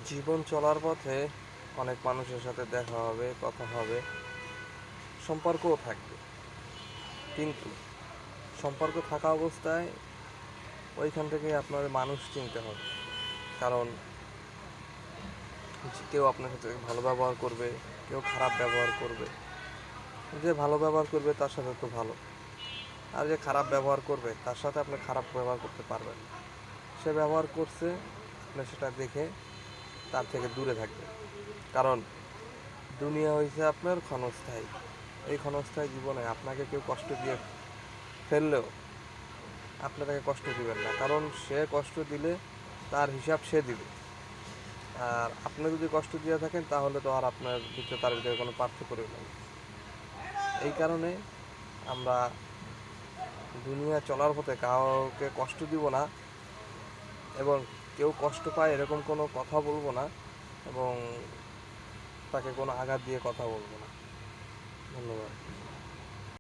জীবন চলার পথে অনেক মানুষের সাথে দেখা হবে, কথা হবে, সম্পর্কও থাকবে। কিন্তু সম্পর্ক থাকা অবস্থায় ওইখান থেকে আপনার মানুষ চিনতে হবে। কারণ কেউ আপনার সাথে ভালো ব্যবহার করবে, কেউ খারাপ ব্যবহার করবে। যে ভালো ব্যবহার করবে তার সাথে তো ভালো, আর যে খারাপ ব্যবহার করবে তার সাথে আপনি খারাপ ব্যবহার করতে পারবেন না। সে ব্যবহার করছে, আপনি সেটা দেখে তার থেকে দূরে থাকবেন। কারণ দুনিয়া হয়েছে আপনার ক্ষণস্থায়ী। এই ক্ষণস্থায়ী জীবনে আপনাকে কেউ কষ্ট দিয়ে ফেললেও আপনি তাকে কষ্ট দিবেন না, কারণ সে কষ্ট দিলে তার হিসাব সে দিবে। আর আপনি যদি কষ্ট দিয়ে থাকেন তাহলে তো আর আপনার ভিতরে তার ভিতরে কোনো পার্থক্য রইল না। এই কারণে আমরা দুনিয়া চলার পথে কাউকে কষ্ট দিব না, এবং কেউ কষ্ট পায় এরকম কোনো কথা বলবো না, এবং তাকে কোনো আঘাত দিয়ে কথা বলবো না।